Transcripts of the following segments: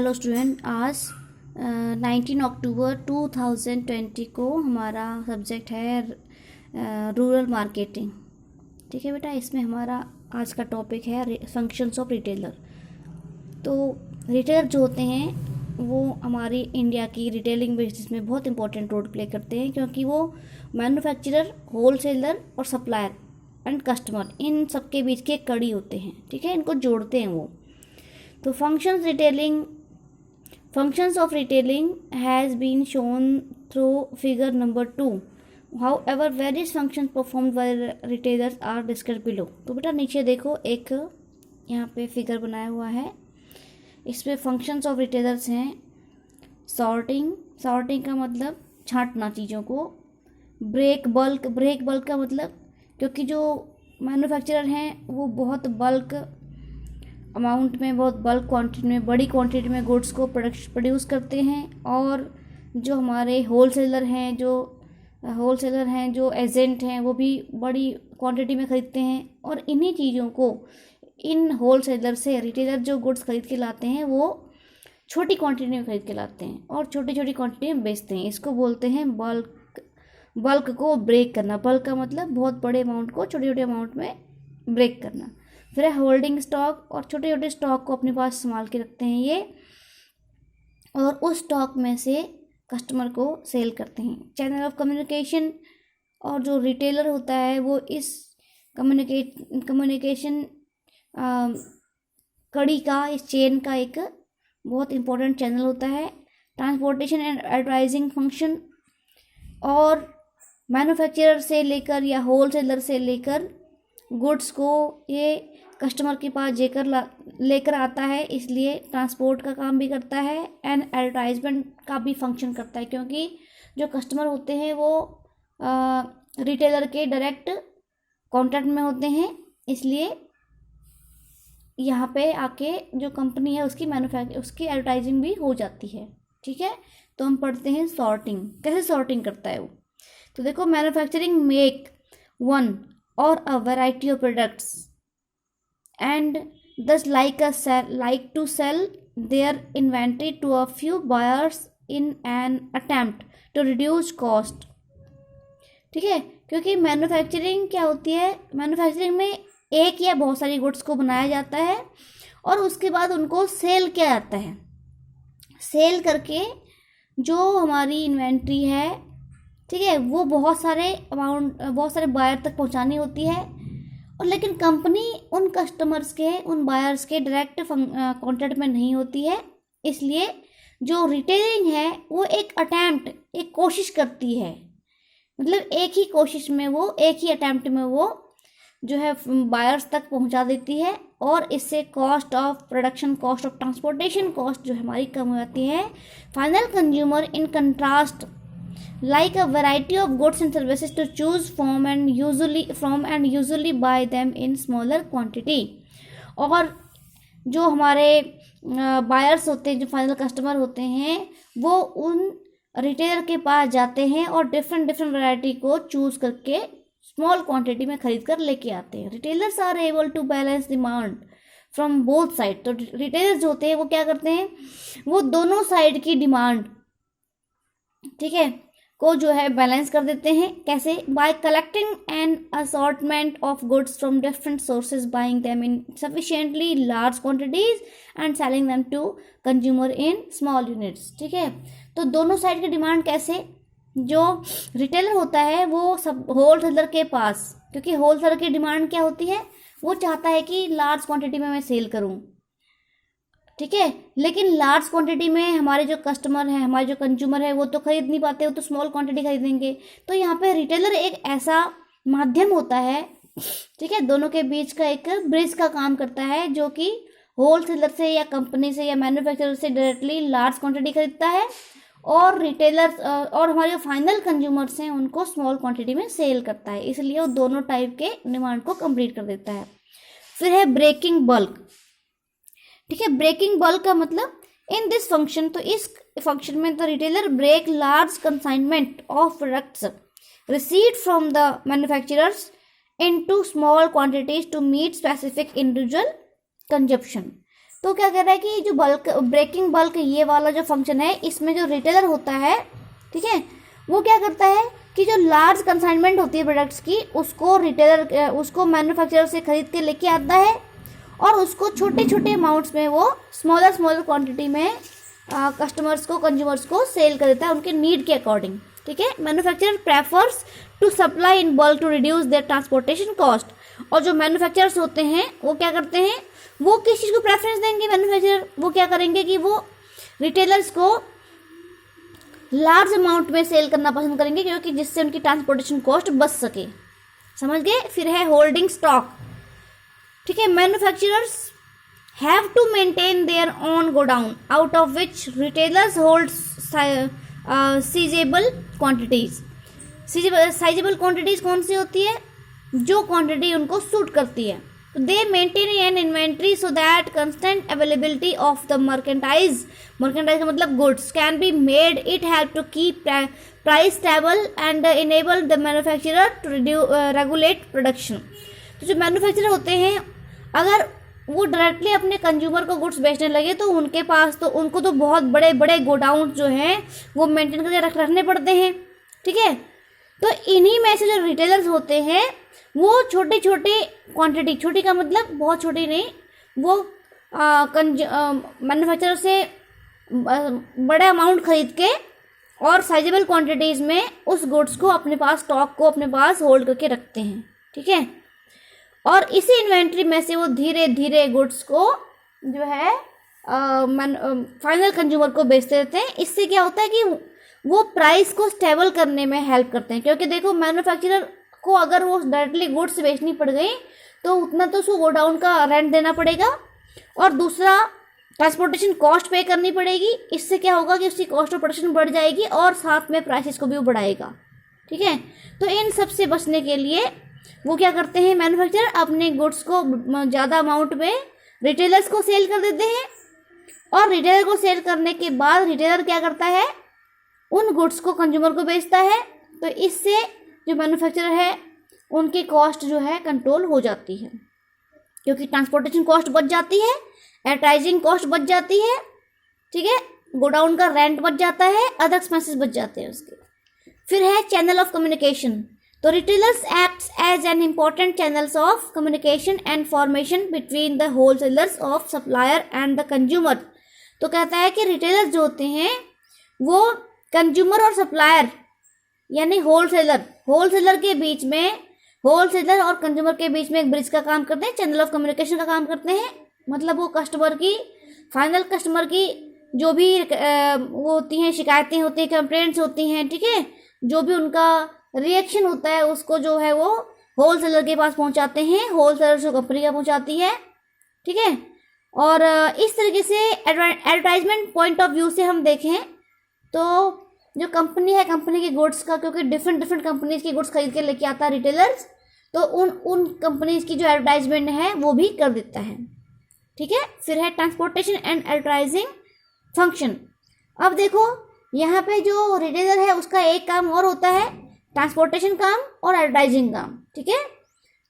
Hello student, आज 19 अक्टूबर 2020 को हमारा सब्जेक्ट है रूरल मार्केटिंग। ठीक है बेटा, इसमें हमारा आज का टॉपिक है फंक्शंस ऑफ रिटेलर। तो रिटेलर जो होते हैं वो हमारी इंडिया की रिटेलिंग बिजनेस में बहुत इंपॉर्टेंट रोल प्ले करते हैं, क्योंकि वो मैन्युफैक्चरर, होलसेलर और सप्लायर एंड कस्टमर इन सबके बीच के कड़ी होते हैं। ठीक है, इनको जोड़ते हैं वो। तो functions of retailing has been shown through figure number 2. However, various functions performed by retailers are described below. तो बेटा नीचे देखो, एक यहाँ पे फिगर बनाया हुआ है, इसमें फंक्शंस ऑफ रिटेलर्स हैं। सॉर्टिंग का मतलब छांटना चीज़ों को। ब्रेक बल्क का मतलब, क्योंकि जो मैन्युफैक्चरर हैं वो बहुत बल्क अमाउंट में, बहुत बल्क क्वांटिटी में, बड़ी क्वांटिटी में गुड्स को प्रोड्यूस करते हैं। और जो हमारे होलसेलर हैं, जो एजेंट हैं, वो भी बड़ी क्वांटिटी में ख़रीदते हैं। और इन्हीं चीज़ों को इन होलसेलर से रिटेलर जो गुड्स खरीद के लाते हैं वो छोटी क्वांटिटी में खरीद के लाते हैं और छोटी छोटी क्वांटिटी में बेचते हैं। इसको बोलते हैं बल्क को ब्रेक करना। बल्क का मतलब बहुत बड़े अमाउंट को छोटे छोटे अमाउंट में ब्रेक करना। फिर है होल्डिंग स्टॉक, और छोटे छोटे स्टॉक को अपने पास संभाल के रखते हैं ये, और उस स्टॉक में से कस्टमर को सेल करते हैं। चैनल ऑफ कम्युनिकेशन, और जो रिटेलर होता है वो इस कम्युनिकेशन कड़ी का, इस चेन का एक बहुत इंपॉर्टेंट चैनल होता है। ट्रांसपोर्टेशन एंड एडवर्टाइजिंग फंक्शन, और मैन्युफैक्चरर से लेकर या होलसेलर से लेकर गुड्स को ये कस्टमर के पास लेकर आता है, इसलिए ट्रांसपोर्ट का काम भी करता है एंड एडवर्टाइजमेंट का भी फंक्शन करता है, क्योंकि जो कस्टमर होते हैं वो रिटेलर के डायरेक्ट कॉन्टैक्ट में होते हैं, इसलिए यहाँ पे आके जो कंपनी है उसकी एडवर्टाइजिंग भी हो जाती है। ठीक है, तो हम पढ़ते हैं सॉर्टिंग। कैसे सॉर्टिंग करता है वो? तो देखो, manufacturing make one or a variety of products and thus like to sell their inventory to a few buyers in an attempt to reduce cost। ठीक है, क्योंकि मैन्युफैक्चरिंग क्या होती है, मैन्युफैक्चरिंग में एक या बहुत सारी गुड्स को बनाया जाता है और उसके बाद उनको सेल किया जाता है। सेल करके जो हमारी इन्वेंट्री है, ठीक है, वो बहुत सारे बायर तक पहुंचानी होती है। और लेकिन कंपनी उन कस्टमर्स के, उन बायर्स के डायरेक्ट कॉन्टैक्ट में नहीं होती है, इसलिए जो रिटेलिंग है वो एक कोशिश करती है। मतलब एक ही अटैम्प्ट में वो जो है बायर्स तक पहुंचा देती है, और इससे cost of production, cost of transportation cost जो हमारी कम हो जाती है। Final consumer in contrast like a variety of goods and services to choose from and usually buy them in smaller quantity। और जो हमारे बायर्स होते हैं, जो फाइनल कस्टमर होते हैं, वो उन रिटेलर के पास जाते हैं और डिफरेंट वैरायटी को चूज करके स्मॉल क्वांटिटी में खरीद कर लेके आते हैं। Retailers are able to balance demand from both side. तो रिटेलर्स जो होते हैं वो क्या करते हैं, वो दोनों साइड की डिमांड, ठीक है, को जो है बैलेंस कर देते हैं। कैसे? By collecting an assortment of goods from different sources, buying them in sufficiently large quantities and selling them to consumer in small units. ठीक है, तो दोनों साइड की डिमांड कैसे? जो रिटेलर होता है वो सब होलसेलर के पास, क्योंकि होलसेलर की डिमांड क्या होती है, वो चाहता है कि लार्ज क्वांटिटी में मैं सेल करूँ। ठीक है, लेकिन लार्ज क्वांटिटी में हमारे जो कस्टमर हैं, हमारे जो कंज्यूमर है, वो तो खरीद नहीं पाते, वो तो स्मॉल क्वांटिटी खरीदेंगे। तो यहाँ पे रिटेलर एक ऐसा माध्यम होता है, ठीक है, दोनों के बीच का एक ब्रिज का काम करता है, जो कि होलसेलर से या कंपनी से या मैन्युफैक्चरर से डायरेक्टली लार्ज क्वांटिटी खरीदता है, और रिटेलर और हमारे जो फाइनल कंज्यूमर्स हैं उनको स्मॉल क्वांटिटी में सेल करता है। इसलिए वो दोनों टाइप के डिमांड को कंप्लीट कर देता है। फिर है ब्रेकिंग बल्क। ठीक है, ब्रेकिंग बल्क का मतलब इन दिस फंक्शन, तो इस फंक्शन में तो retailer break large consignment of products received from the manufacturers into small quantities to meet specific individual consumption. तो क्या कह रहा है कि जो बल्क ब्रेकिंग बल्क ये वाला जो फंक्शन है, इसमें जो रिटेलर होता है, ठीक है, वो क्या करता है कि जो लार्ज कंसाइनमेंट होती है प्रोडक्ट्स की, उसको रिटेलर उसको मैन्युफैक्चरर से खरीद के लेके आता है और उसको छोटे छोटे अमाउंट्स में वो स्मॉलर क्वांटिटी में कस्टमर्स को, कंज्यूमर्स को सेल कर देता है उनके नीड के अकॉर्डिंग, ठीक है। Manufacturer prefers to supply in bulk to reduce their transportation cost. और जो मैन्युफैक्चरर्स होते हैं वो क्या करते हैं, वो किस चीज़ को प्रेफरेंस देंगे, मैन्युफैक्चरर वो क्या करेंगे कि वो रिटेलर्स को लार्ज अमाउंट में सेल करना पसंद करेंगे, क्योंकि जिससे उनकी ट्रांसपोर्टेशन कॉस्ट बच सके। समझ गए। फिर है होल्डिंग स्टॉक, ठीक है। Manufacturers have to maintain their own godown out of which retailers hold seizable quantities. Sizeable quantities कौन सी होती है, जो क्वांटिटी उनको सूट करती है। They maintain an inventory so that constant availability of the merchandise का मतलब goods can be made. It help to keep price stable and enable the manufacturer to regulate production. तो जो मैन्युफैक्चरर होते हैं, अगर वो डायरेक्टली अपने कंज्यूमर को गुड्स बेचने लगे तो उनके पास तो उनको तो बहुत बड़े बड़े गोडाउन जो हैं वो मेंटेन करके रखने पड़ते हैं, ठीक है। तो इन्हीं में से जो रिटेलर्स होते हैं वो छोटे छोटे क्वांटिटी, छोटी का मतलब बहुत छोटी नहीं, वो मैन्युफैक्चरर से बड़े अमाउंट खरीद के और साइजेबल क्वांटिटीज़ में उस गुड्स को अपने पास, स्टॉक को अपने पास होल्ड करके रखते हैं, ठीक है। और इसी इन्वेंट्री में से वो धीरे धीरे गुड्स को जो है फाइनल कंज्यूमर को बेचते रहते हैं। इससे क्या होता है कि वो प्राइस को स्टेबल करने में हेल्प करते हैं, क्योंकि देखो मैन्युफैक्चरर को अगर वो डायरेक्टली गुड्स बेचनी पड़ गई तो उतना तो उसको गोडाउन का रेंट देना पड़ेगा और दूसरा ट्रांसपोर्टेशन कॉस्ट पे करनी पड़ेगी। इससे क्या होगा कि उसकी कॉस्ट ऑफ प्रोडक्शन बढ़ जाएगी और साथ में प्राइसेस को भी वो बढ़ाएगा, ठीक है। तो इन सब से बचने के लिए वो क्या करते हैं, मैन्युफैक्चरर अपने गुड्स को ज़्यादा अमाउंट में रिटेलर्स को सेल कर देते हैं और रिटेलर को सेल करने के बाद रिटेलर क्या करता है, उन गुड्स को कंज्यूमर को बेचता है। तो इससे जो मैन्युफैक्चरर है उनकी कॉस्ट जो है कंट्रोल हो जाती है, क्योंकि ट्रांसपोर्टेशन कॉस्ट बच जाती है, एडवर्टाइजिंग कॉस्ट बच जाती है, ठीक है, गोडाउन का रेंट बच जाता है, अदर एक्सपेंसेस बच जाते हैं उसके। फिर है चैनल ऑफ कम्युनिकेशन। तो retailers acts as an important channels of communication and formation between the wholesalers of supplier and the consumer. तो कहता है कि रिटेलर्स जो होते हैं वो कंज्यूमर और सप्लायर यानी होलसेलर के बीच में, होलसेलर और कंज्यूमर के बीच में एक ब्रिज का काम करते हैं, चैनल ऑफ कम्युनिकेशन का काम करते हैं। मतलब वो कस्टमर की, फाइनल कस्टमर की जो भी वो होती हैं, शिकायतें होती हैं, कंप्लेंट्स होती हैं, ठीक है, जो भी उनका रिएक्शन होता है उसको जो है वो होलसेलर के पास पहुंचाते हैं, होलसेलर से कंपनी का पहुंचाती है, ठीक है। और इस तरीके से एडवर्टाइजमेंट पॉइंट ऑफ व्यू से हम देखें तो जो कंपनी है, कंपनी के गुड्स का, क्योंकि डिफरेंट कंपनीज की गुड्स खरीद के लेके आता है रिटेलर्स, तो उन कंपनीज की जो एडवर्टाइजमेंट है वो भी कर देता है, ठीक है। फिर है ट्रांसपोर्टेशन एंड एडवर्टाइजिंग फंक्शन। अब देखो यहाँ पे जो रिटेलर है उसका एक काम और होता है, ट्रांसपोर्टेशन काम और एडवर्टाइजिंग काम, ठीक है।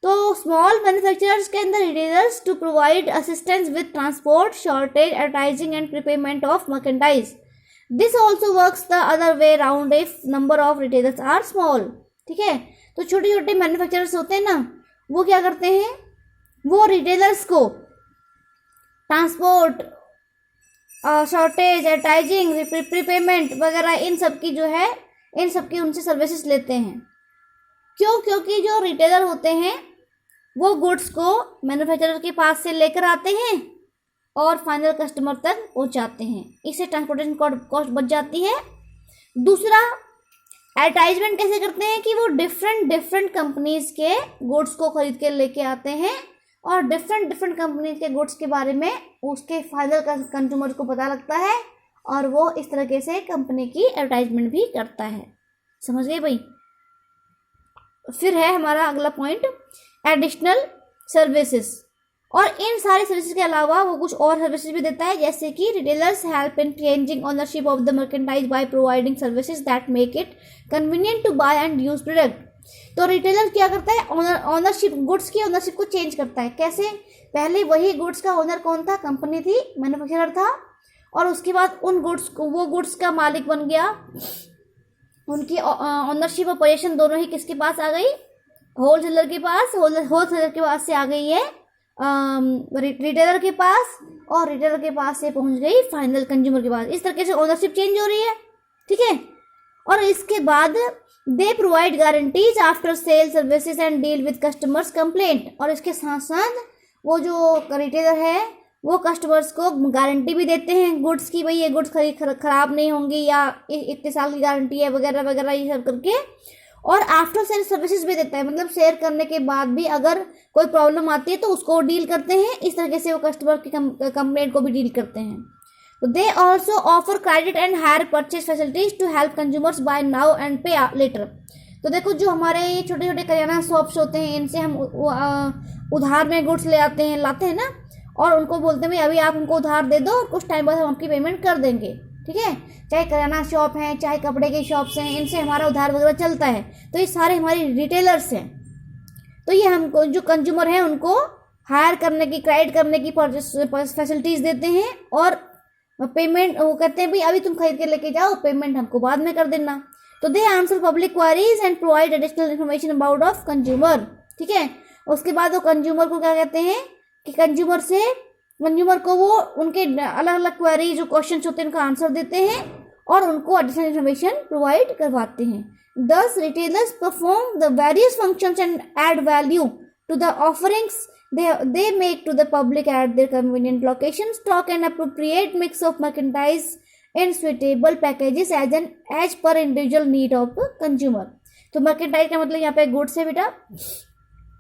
तो स्मॉल मैन्युफैक्चरर्स के अंदर retailers to provide assistance with transport, shortage, advertising and prepayment of merchandise. This also works the other way round if number of retailers are small, ठीक है। तो छोटे छोटे मैन्युफैक्चरर्स होते हैं ना, वो क्या करते हैं, वो रिटेलर्स को ट्रांसपोर्ट, शॉर्टेज, एडवर्टाइजिंग, प्रीपेमेंट वगैरह इन सब की जो है, इन सब की उनसे सर्विसेज लेते हैं। क्यों? क्योंकि जो रिटेलर होते हैं वो गुड्स को मैन्युफैक्चरर के पास से लेकर आते हैं और फाइनल कस्टमर तक पहुंचाते हैं। इससे ट्रांसपोर्टेशन कॉस्ट बच जाती है। दूसरा, एडवर्टाइजमेंट कैसे करते हैं कि वो डिफरेंट कंपनीज के गुड्स को खरीद के लेके आते हैं और डिफरेंट कंपनीज के गुड्स के बारे में उसके फाइनल कंज्यूमर को पता लगता है और वो इस तरीके से कंपनी की एडवर्टाइजमेंट भी करता है। समझ गए भाई। फिर है हमारा अगला पॉइंट, एडिशनल सर्विसेज। और इन सारी सर्विसेज के अलावा वो कुछ और सर्विसेज भी देता है, जैसे कि retailers help in changing ownership of the merchandise by providing services that make it convenient to buy and use product. तो रिटेलर क्या करता है, ओनरशिप, गुड्स की ओनरशिप को चेंज करता है। कैसे? पहले वही गुड्स का ओनर कौन था, कंपनी थी, मैन्युफैक्चरर था, और उसके बाद उन गुड्स को, वो गुड्स का मालिक बन गया, उनकी ऑनरशिप और पोजीशन दोनों ही किसके पास आ गई, होलसेलर के पास, होलसेलर के पास से आ गई है रिटेलर के पास, और रिटेलर के पास से पहुंच गई फाइनल कंज्यूमर के पास। इस तरीके से ओनरशिप चेंज हो रही है, ठीक है। और इसके बाद they provide guarantees after sale services and deal with customers complaint, और इसके साथ साथ वो जो रिटेलर है वो कस्टमर्स को गारंटी भी देते हैं गुड्स की, भाई ये गुड्स खराब नहीं होंगी, या इतने साल की गारंटी है वगैरह वगैरह, ये सब करके। और आफ्टर सेल सर्विसेज भी देता है, मतलब शेयर करने के बाद भी अगर कोई प्रॉब्लम आती है तो उसको डील करते हैं। इस तरीके से वो कस्टमर की कंप्लेंट को भी डील करते हैं। तो they also offer credit and hire purchase facilities to help consumers buy now and pay later. तो देखो, जो हमारे ये छोटे छोटे किराना शॉप्स होते हैं, इनसे हम उधार में गुड्स लाते हैं ना, और उनको बोलते हैं भाई अभी आप हमको उधार दे दो और कुछ टाइम बाद हम आपकी पेमेंट कर देंगे, ठीक है। चाहे किराना शॉप हैं, चाहे कपड़े की शॉप्स हैं, इनसे हमारा उधार वगैरह चलता है। तो ये सारे हमारे रिटेलर्स हैं। तो ये हमको जो कंज्यूमर हैं उनको हायर करने की, क्रेडिट करने की फैसिलिटीज़ देते हैं, और पेमेंट वो कहते हैं भाई अभी तुम खरीद के लेके जाओ, पेमेंट हमको बाद में कर देना। तो they answer public queries and provide additional information about of consumer, ठीक है। उसके बाद वो कंज्यूमर को क्या कहते हैं कि कंज्यूमर को वो उनके अलग अलग क्वेरी जो क्वेश्चन होते हैं उनका आंसर देते हैं, और उनको एडिशनल इन्फॉर्मेशन प्रोवाइड करवाते हैं। Thus retailers perform the various functions and add value to the offerings they make to the public at their convenient locations, stock an appropriate mix of merchandise in suitable packages as per individual need of consumer। तो merchandise का मतलब यहाँ पे goods है बेटा।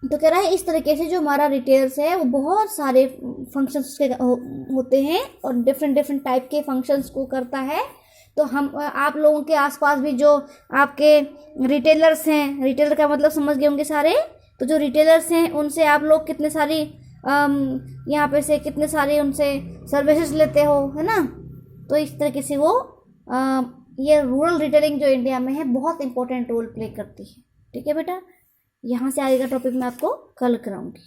तो कह रहा है इस तरीके से जो हमारा रिटेलर्स है वो बहुत सारे फंक्शंस के होते हैं और डिफरेंट टाइप के फंक्शंस को करता है। तो हम आप लोगों के आसपास भी जो आपके रिटेलर्स हैं, रिटेलर का मतलब समझ गए होंगे सारे। तो जो रिटेलर्स हैं उनसे आप लोग कितने सारी यहाँ पे से कितने सारे उनसे सर्विसेज लेते हो, है ना। तो इस तरीके से वो ये रूरल रिटेलिंग जो इंडिया में है बहुत इंपॉर्टेंट रोल प्ले करती है, ठीक है बेटा। यहाँ से आगे का टॉपिक मैं आपको कल कराऊंगी।